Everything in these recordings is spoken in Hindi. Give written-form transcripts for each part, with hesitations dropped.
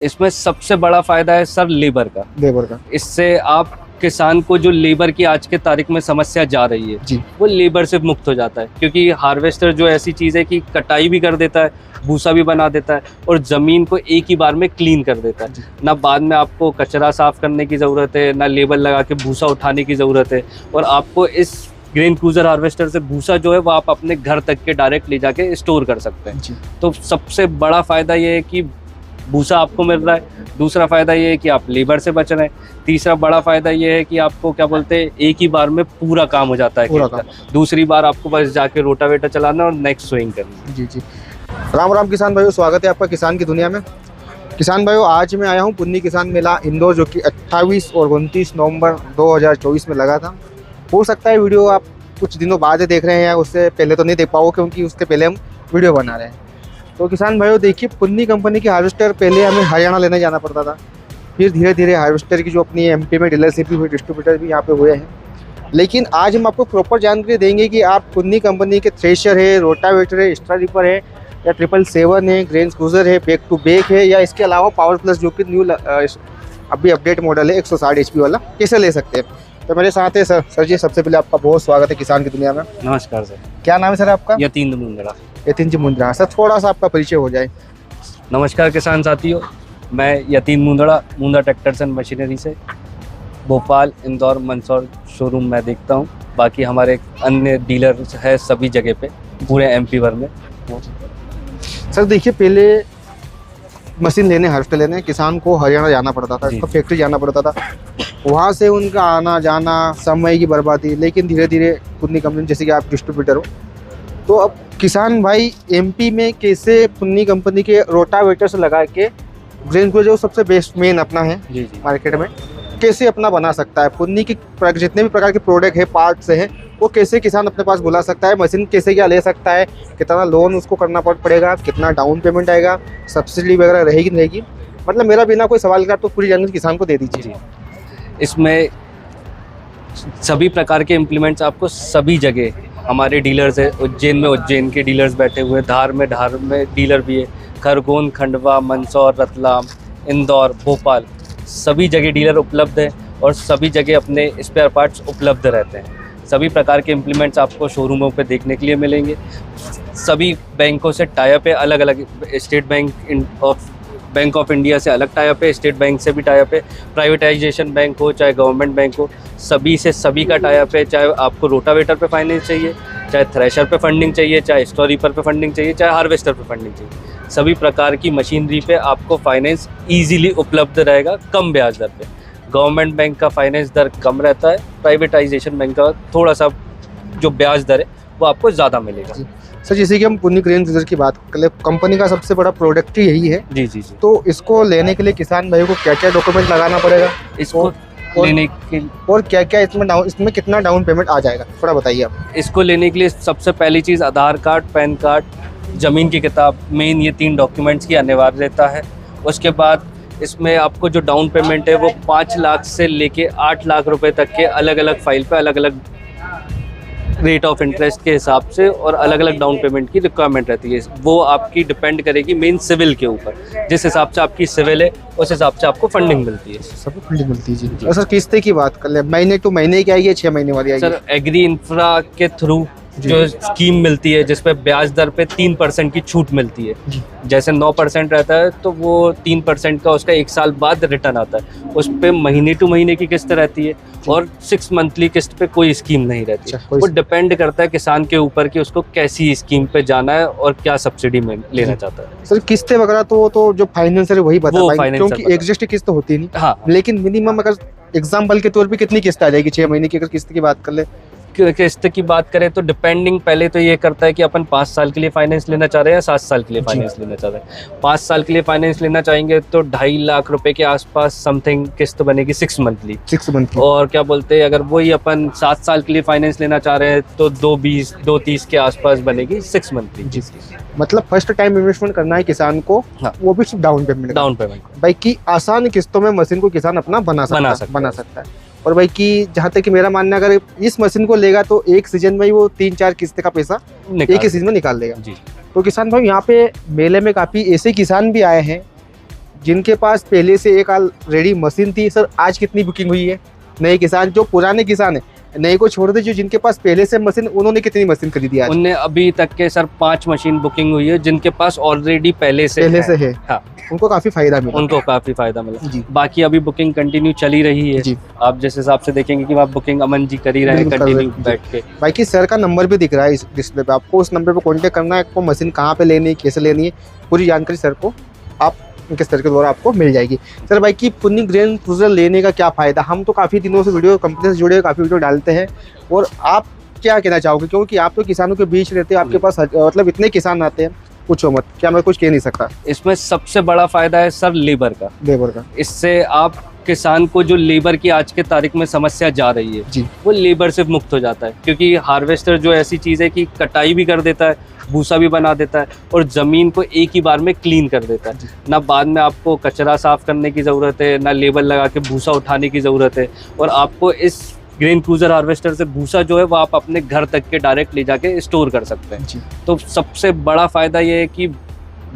इसमें सबसे बड़ा फायदा है सर लेबर का। इससे आप किसान को जो लेबर की आज के तारीख में समस्या जा रही है जी। वो लेबर से मुक्त हो जाता है, क्योंकि हार्वेस्टर जो ऐसी चीज़ है कि कटाई भी कर देता है, भूसा भी बना देता है और ज़मीन को एक ही बार में क्लीन कर देता है। ना बाद में आपको कचरा साफ करने की ज़रूरत है, ना लेबर लगा के भूसा उठाने की ज़रूरत है। और आपको इस ग्रेन क्रूजर हार्वेस्टर से भूसा जो है वो आप अपने घर तक के डायरेक्ट ले जाके स्टोर कर सकते हैं। तो सबसे बड़ा फ़ायदा ये है कि भूसा आपको मिल रहा है, दूसरा फ़ायदा ये है कि आप लेबर से बच रहे हैं, तीसरा बड़ा फ़ायदा ये है कि आपको क्या बोलते हैं एक ही बार में पूरा काम हो जाता है खेत का। दूसरी बार आपको बस जाके रोटावेटर चलाना और नेक्स्ट सोइंग करनी। जी जी। राम राम किसान भाइयों, स्वागत है आपका किसान की दुनिया में। किसान भाइयों, आज मैं आया हूँ पुन्नी किसान मेला इंदौर, जो कि 28 और 29 नवंबर 2024 में लगा था। हो सकता है वीडियो आप कुछ दिनों बाद देख रहे हैं या उससे पहले तो नहीं देख पाओगे, क्योंकि उसके पहले हम वीडियो बना रहे हैं। तो किसान भाइयों देखिए, पुन्नी कंपनी की हार्वेस्टर पहले हमें हरियाणा लेने जाना पड़ता था, फिर धीरे धीरे हार्वेस्टर की जो अपनी एमपी में डीलरशिप भी हुई, डिस्ट्रीब्यूटर भी यहाँ पे हुए हैं। लेकिन आज हम आपको प्रॉपर जानकारी देंगे कि आप पुन्नी कंपनी के थ्रेशर है, रोटावेटर है, स्ट्रा रीपर है, या 777 है, ग्रेन क्रूजर है, बैक टू बैक है, या इसके अलावा पावर प्लस जो कि न्यू अभी अपडेट मॉडल है 160 HP वाला, कैसे ले सकते हैं। तो मेरे साथ है सर जी, सबसे पहले आपका बहुत स्वागत है किसान की दुनिया में। नमस्कार सर। क्या नाम है सर आपका? यतीन मुंदड़ा। यतीन जी मुंदड़ा। सर थोड़ा सा आपका परिचय हो जाए। नमस्कार किसान साथियों, मैं Yatin Mundada, Mundada tractors and machinery से भोपाल, इंदौर, मंदसौर शोरूम में देखता हूँ। बाकी हमारे अन्य डीलर है सभी जगह पे, पूरे MP भर में। सर देखिए, पहले मशीन लेने, हार्वेस्टर लेने किसान को हरियाणा जाना पड़ता था, उसको फैक्ट्री जाना पड़ता था, वहाँ से उनका आना जाना, समय की बर्बादी। लेकिन धीरे धीरे पुन्नी कंपनी, जैसे कि आप डिस्ट्रीब्यूटर हो, तो अब किसान भाई MP में कैसे पुन्नी कंपनी के रोटावेटर से लगा के ग्रेन क्रूजर जो सबसे बेस्ट मेन अपना है मार्केट में, कैसे अपना बना सकता है। पुन्नी की जितने भी प्रकार के प्रोडक्ट है, पार्ट्स है, वो कैसे किसान अपने पास बुला सकता है, मशीन कैसे क्या ले सकता है, कितना लोन उसको करना पड़ेगा, कितना डाउन पेमेंट आएगा, सब्सिडी वगैरह रहेगी नहीं रहेगी। मतलब मेरा बिना कोई सवाल का तो पूरी जानकारी किसान को दे दीजिए। इसमें सभी प्रकार के इम्प्लीमेंट्स आपको सभी जगह, हमारे डीलर्स है उज्जैन में उज्जैन के डीलर्स बैठे हुए, धार में डीलर भी है, खरगोन, खंडवा, मंदसौर, रतलाम, इंदौर, भोपाल, सभी जगह डीलर उपलब्ध है और सभी जगह अपने स्पेयर पार्ट्स उपलब्ध रहते हैं। सभी प्रकार के इम्प्लीमेंट्स आपको शोरूमों पे देखने के लिए मिलेंगे। सभी बैंकों से टाई अप है, अलग अलग स्टेट बैंक ऑफ इंडिया से अलग टाई अप है, स्टेट बैंक से भी टाई अप है, प्राइवेटाइजेशन बैंक हो चाहे गवर्नमेंट बैंक हो, सभी से सभी का टाई अप है। चाहे आपको रोटावेटर पे फाइनेंस चाहिए, चाहे थ्रेशर पे फंडिंग चाहिए, चाहे स्ट्रा रीपर पे फंडिंग चाहिए, चाहे हार्वेस्टर पे फंडिंग चाहिए, सभी प्रकार की मशीनरी पे आपको फाइनेंस ईजीली उपलब्ध रहेगा कम ब्याज दर पे। गवर्नमेंट बैंक का फाइनेंस दर कम रहता है, प्राइवेटाइजेशन बैंक का थोड़ा सा जो ब्याज दर है वो आपको ज़्यादा मिलेगा। सर जैसे कि हम पुन्नी ग्रेन क्रूजर की बात करें, कंपनी का सबसे बड़ा प्रोडक्ट ही यही है। जी जी जी। तो इसको लेने के लिए किसान भाई को क्या क्या डॉक्यूमेंट लगाना पड़ेगा इसको लेने के, और क्या क्या इसमें कितना डाउन पेमेंट आ जाएगा, थोड़ा बताइए आप। इसको लेने के लिए सबसे पहली चीज़ आधार कार्ड, पैन कार्ड, ज़मीन की किताब, मेन ये 3 डॉक्यूमेंट्स की अनिवार्यता है। उसके बाद इसमें आपको जो डाउन पेमेंट है वो 5 लाख से लेके 8 लाख रुपए तक के अलग अलग फाइल पे अलग अलग रेट ऑफ इंटरेस्ट के हिसाब से और अलग अलग डाउन पेमेंट की रिक्वायरमेंट रहती है। वो आपकी डिपेंड करेगी मेन सिविल के ऊपर, जिस हिसाब से आपकी सिविल है उस हिसाब से आपको फंडिंग मिलती है। सबको फंडिंग मिलती है जी। और सर किस्तें की बात कर ले, महीने टू महीने की आएगी, 6 महीने वाली आएगी? सर एग्री इंफ्रा के थ्रू जो स्कीम मिलती है जिसपे ब्याज दर पे 3% की छूट मिलती है। जैसे 9% रहता है तो वो 3% का उसका 1 साल बाद रिटर्न आता है। उस पे महीने टू महीने की किस्त रहती है और 6 मंथली किस्त पे कोई स्कीम नहीं रहती। वो डिपेंड करता है किसान के ऊपर कि उसको कैसी स्कीम पे जाना है और क्या सब्सिडी में लेना चाहता है। सर किस्तें वगैरह तो जो फाइनेंसर है वही बता पाएंगे, क्योंकि एग्जिस्ट किस्त होती नहीं। हाँ, लेकिन मिनिमम अगर एग्जाम्पल के तौर पे कितनी किस्त आ जाएगी 6 महीने की, अगर किस्त की बात कर ले? किस्त की बात करें तो डिपेंडिंग पहले तो ये करता है कि अपन 5 साल के लिए फाइनेंस लेना चाह रहे हैं या 7 साल के लिए फाइनेंस लेना चाह रहे हैं। 5 साल के लिए फाइनेंस लेना चाहेंगे तो 2.5 लाख रुपए के आसपास समथिंग किस्त बनेगी 6 मंथली। और क्या बोलते हैं, अगर वही अपन 7 साल के लिए फाइनेंस लेना चाह रहे हैं तो 2.20-2.30 के आसपास बनेगी 6 मंथली। मतलब फर्स्ट टाइम इन्वेस्टमेंट करना है किसान को। हाँ। वो भी सिर्फ डाउन पेमेंट भाई की आसान किस्तों में मशीन को किसान अपना बना सकता है। और भाई कि जहाँ तक कि मेरा मानना है, अगर इस मशीन को लेगा तो एक सीजन में ही वो 3-4 किस्त का पैसा एक ही सीजन में निकाल देगा। तो किसान भाई यहाँ पे मेले में काफ़ी ऐसे किसान भी आए हैं जिनके पास पहले से एक ऑलरेडी मशीन थी सर, आज कितनी बुकिंग हुई है? नए किसान, जो पुराने किसान है, नए को छोड़ दे, जो जिनके पास पहले से मशीन, उन्होंने कितनी मशीन खरीदी आज? उनने अभी तक के सर 5 मशीन बुकिंग हुई है, जिनके पास ऑलरेडी पहले से है। हाँ, उनको काफी फायदा मिला। उनको काफी फायदा मिला जी। बाकी अभी बुकिंग कंटिन्यू चली रही है जी। आप जिस हिसाब से देखेंगे कि आप बुकिंग अमन जी कर ही रहे हैं बिल्कुल कर रहे कंटिन्यू हैं। बैठ के। बाकी सर का नंबर भी दिख रहा है इस डिस्प्ले पे, आपको उस नंबर पे कांटेक्ट करना है, आपको मशीन कहाँ पे लेनी है, कैसे लेनी है, पूरी जानकारी सर को आप इनके सर के द्वारा आपको मिल जाएगी। सर भाई की पुन्नी ग्रैंड क्रूजर लेने का क्या फ़ायदा? हम तो काफ़ी दिनों से वीडियो कंपनी से जुड़े काफ़ी वीडियो डालते हैं, और आप क्या कहना चाहोगे? क्योंकि आप तो किसानों के बीच रहते हैं, आपके पास मतलब इतने किसान आते हैं, पूछो मत, क्या मैं कुछ कह नहीं सकता। इसमें सबसे बड़ा फायदा है सर लेबर का। इससे आप किसान को जो लेबर की आज के तारीख में समस्या जा रही है जी। वो लेबर से मुक्त हो जाता है, क्योंकि हार्वेस्टर जो ऐसी चीज़ है कि कटाई भी कर देता है, भूसा भी बना देता है, और ज़मीन को एक ही बार में क्लीन कर देता है। ना बाद में आपको कचरा साफ करने की ज़रूरत है, ना लेबर लगा के भूसा उठाने की ज़रूरत है, और आपको इस ग्रेन क्रूजर हार्वेस्टर से भूसा जो है वो आप अपने घर तक के डायरेक्ट ले जाके स्टोर कर सकते हैं। जी। तो सबसे बड़ा फ़ायदा ये है कि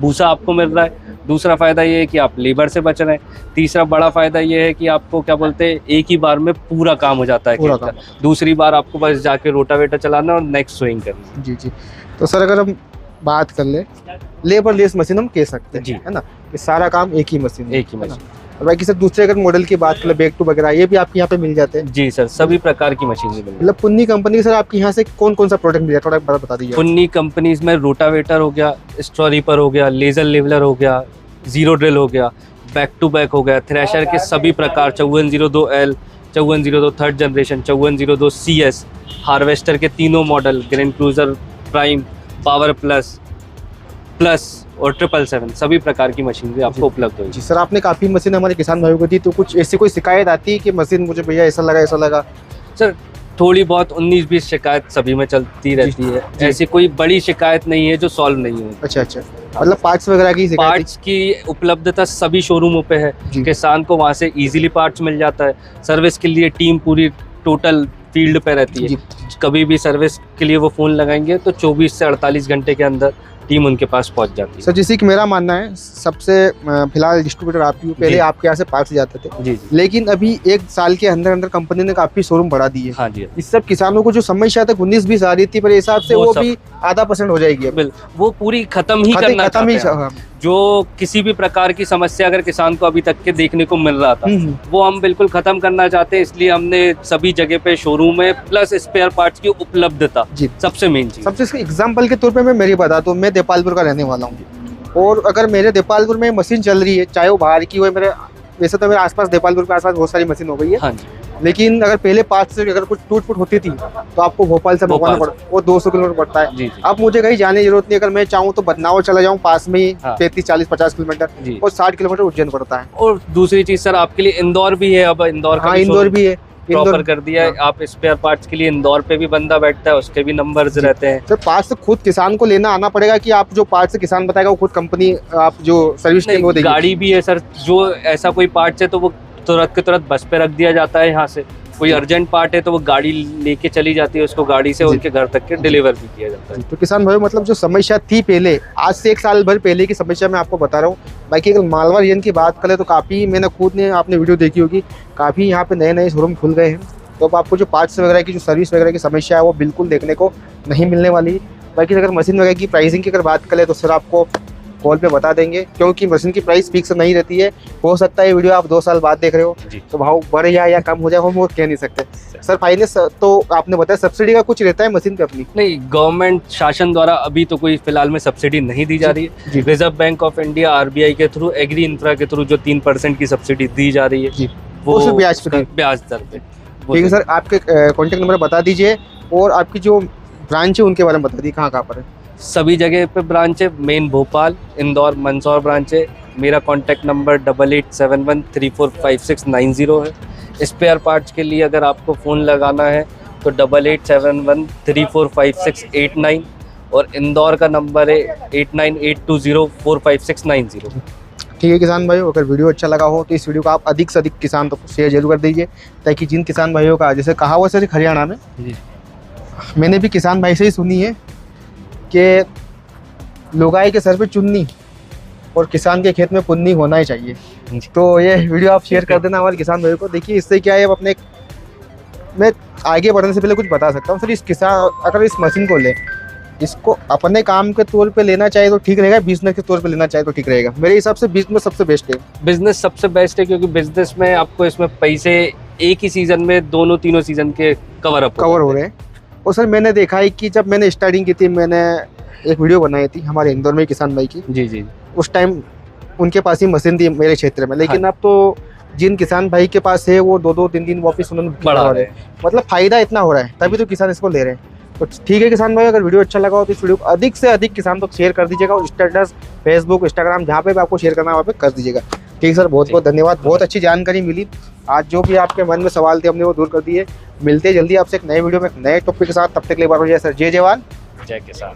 भूसा आपको मिल रहा है, दूसरा फ़ायदा ये है कि आप लेबर से बच रहे हैं, तीसरा बड़ा फ़ायदा ये है कि आपको क्या बोलते हैं एक ही बार में पूरा काम हो जाता है खेत का। दूसरी बार आपको बस जाके रोटावेटर चलाना और नेक्स्ट सोइंग करना। जी। तो सर अगर हम बात कर ले, लेबर लेस मशीन हम कह सकते हैं, जी। है ना, कि सारा काम एक ही मशीन, एक ही मशीन। और बाकी सर दूसरे अगर मॉडल की बात करें, बैक टू वगैरह, ये भी आपके यहाँ पे मिल जाते हैं? जी सर, सभी प्रकार की मशीन मिल मतलब पुन्नी कंपनी के सर आपके यहाँ से कौन कौन सा प्रोडक्ट मिल जाता है, थोड़ा बता दीजिए। पुन्नी कंपनीज में रोटावेटर हो गया, स्ट्रॉ रीपर हो गया, लेजर लेवलर हो गया, जीरो ड्रिल हो गया, बैक टू बैक हो गया, थ्रेशर के सभी प्रकार, 5402L, 5402 third generation, 5402 CS, harvester के तीनों model, grain cruiser prime, power plus और 777, सभी प्रकार की मशीन भी आपको उपलब्ध होगी। जी सर, आपने काफ़ी मशीन हमारे किसान भाइयों को दी, तो कुछ ऐसी कोई शिकायत आती है कि मशीन मुझे भैया ऐसा लगा? सर थोड़ी बहुत 19-20 शिकायत सभी में चलती रहती है, जी। ऐसी कोई बड़ी शिकायत नहीं है जो सॉल्व नहीं होगी। अच्छा, मतलब पार्ट्स वगैरह की शिकायत? पार्ट्स की उपलब्धता सभी शोरूमों पे है, जी। किसान को वहाँ से इजीली पार्ट्स मिल जाता है। सर्विस के लिए टीम पूरी टोटल फील्ड पे रहती है, जी। कभी भी सर्विस के लिए वो फ़ोन लगाएंगे तो 24 से 48 घंटे के अंदर टीम उनके पास पहुंच जाती है। सर जैसे कि मेरा मानना है, सबसे फिलहाल डिस्ट्रीब्यूटर आप ही, पहले आपके यहाँ से पार्ट्स जाते थे, जी। लेकिन अभी 1 साल के अंदर कंपनी ने काफी शोरूम बढ़ा दिए। हाँ जी। इस सब किसानों को जो समस्या तक 19-20 आ रही थी, पर हिसाब से वो भी आधा % हो जाएगी अब। वो पूरी खत्म ही करना चाहते हैं। जो किसी भी प्रकार की समस्या अगर किसान को अभी तक के देखने को मिल रहा था, वो हम बिल्कुल खत्म करना चाहते हैं। इसलिए हमने सभी जगह पे शोरूम है, प्लस स्पेयर पार्ट्स की उपलब्धता सबसे मेन चीज। सबसे एग्जांपल के तौर पे मैं मेरी बता दूं, मैं देपालपुर का रहने वाला हूँ, और अगर मेरे देपालपुर में मशीन चल रही है, चाहे वो बाहर की हो, मेरे वैसे तो मेरे आसपास देपालपुर के आसपास बहुत सारी मशीन हो गई है। हाँ जी। लेकिन अगर पहले पार्ट्स से अगर कुछ टूट फूट होती थी तो आपको भोपाल से मंगवाना पड़ता, वो 200 किलोमीटर पड़ता है। जी। अब मुझे कहीं जाने की जरूरत नहीं, अगर मैं चाहूँ तो बदनावर चला जाऊँ, पास में ही 35, 40, 50 किलोमीटर, और 60 किलोमीटर उज्जैन पड़ता है। और दूसरी चीज सर आपके लिए इंदौर भी है, अब इंदौर का इंदौर भी है, प्रॉपर कर दिया है। आप स्पेयर पार्ट्स के लिए इंदौर पे भी बंदा बैठता है, उसके भी नंबर्स रहते हैं। सर पार्ट्स से खुद किसान को लेना आना पड़ेगा कि आप जो पार्ट्स से किसान बताएगा वो खुद कंपनी आप जो सर्विस वो देगी? गाड़ी भी है सर, जो ऐसा कोई पार्ट्स है तो वो तुरंत के तुरंत बस पे रख दिया जाता है। यहाँ से कोई अर्जेंट पार्ट है तो वो गाड़ी लेके चली जाती है, उसको गाड़ी से उनके घर तक के डिलीवर भी किया जाता है। तो किसान भाई मतलब जो समस्या थी पहले, आज से 1 साल भर पहले की समस्या मैं आपको बता रहा हूँ। बाकी अगर मालवा रीजन की बात करें तो काफ़ी, मैंने खुद ने, आपने वीडियो देखी होगी, काफ़ी यहाँ पे नए शोरूम खुल गए हैं। तो अब आपको जो पार्ट्स वगैरह की जो सर्विस वगैरह की समस्या है वो बिल्कुल देखने को नहीं मिलने वाली। बाकी अगर मशीन वगैरह की प्राइसिंग की अगर बात करें तो सर आपको कॉल पे बता देंगे, क्योंकि मशीन की प्राइस फिक्स नहीं रहती है। हो सकता है वीडियो आप 2 साल बाद देख रहे हो तो भाव बढ़ या कम हो जाए, हम वो कह नहीं सकते। सर फाइनेंस तो आपने बताया, सब्सिडी का कुछ रहता है मशीन पे अपनी? नहीं, गवर्नमेंट शासन द्वारा अभी तो कोई फिलहाल में सब्सिडी नहीं दी जा रही है। Reserve bank of India RBI के थ्रू, एग्री इंफ्रा के थ्रू जो 3% की सब्सिडी दी जा रही है वो सिर्फ ब्याज दर पे। ठीक है सर, आपके कॉन्टेक्ट नंबर बता दीजिए, और आपकी जो ब्रांच है उनके बारे में बता दीजिए, कहाँ कहाँ पर है? सभी जगह पे ब्रांच है, मेन भोपाल, इंदौर, मंदसौर ब्रांच है। मेरा कॉन्टैक्ट नंबर 8871345690 है। स्पेयर पार्ट्स के लिए अगर आपको फ़ोन लगाना है तो 8871345689, और इंदौर का नंबर है 8982045690। ठीक है किसान भाइयों, अगर वीडियो अच्छा लगा हो तो इस वीडियो को आप अधिक से अधिक किसान तक शेयर जरूर कर दीजिए, ताकि जिन किसान भाइयों का, जैसे कहावत सर हरियाणा में, मैंने भी किसान भाई से ही सुनी है कि लोगाई के सर पे चुन्नी, और किसान के खेत में पुन्नी होना ही चाहिए। जी। तो ये वीडियो आप शेयर कर देना हमारे किसान भाई को। देखिए इससे क्या है, अब अपने मैं आगे बढ़ने से पहले कुछ बता सकता हूँ सर। इस किसान अगर इस मशीन को ले, इसको अपने काम के तौर पे लेना चाहिए तो ठीक रहेगा, बिजनेस के तौर पे लेना चाहिए तो ठीक रहेगा? मेरे हिसाब से बिजनेस सबसे बेस्ट है। बिजनेस सबसे बेस्ट है, क्योंकि बिजनेस में आपको इसमें पैसे एक ही सीजन में दोनों तीनों सीजन के कवर हो रहे हैं। और सर मैंने देखा है कि जब मैंने स्टार्टिंग की थी, मैंने एक वीडियो बनाई थी हमारे इंदौर में किसान भाई की। जी जी। उस टाइम उनके पास ही मशीन थी मेरे क्षेत्र में, लेकिन अब तो जिन किसान भाई के पास है वो 2-2 3-3 वापिस उन्होंने बढ़ा रहे हैं। मतलब फायदा इतना हो रहा है, तभी तो किसान इसको ले रहे हैं। तो ठीक है किसान भाई, अगर वीडियो अच्छा लगा हो तो इस वीडियो को अधिक से अधिक किसान तक शेयर कर दीजिएगा, और स्टेटस फेसबुक इंस्टाग्राम जहाँ पे भी आपको शेयर करना है वहाँ पे कर दीजिएगा। ठीक सर, बहुत बहुत धन्यवाद, बहुत अच्छी जानकारी मिली। आज जो भी आपके मन में सवाल थे हमने वो दूर कर दिए। मिलते हैं जल्दी आपसे एक नए वीडियो में एक नए टॉपिक के साथ, तब तक के लिए बार बार जय सर, जय जवान जय किसान।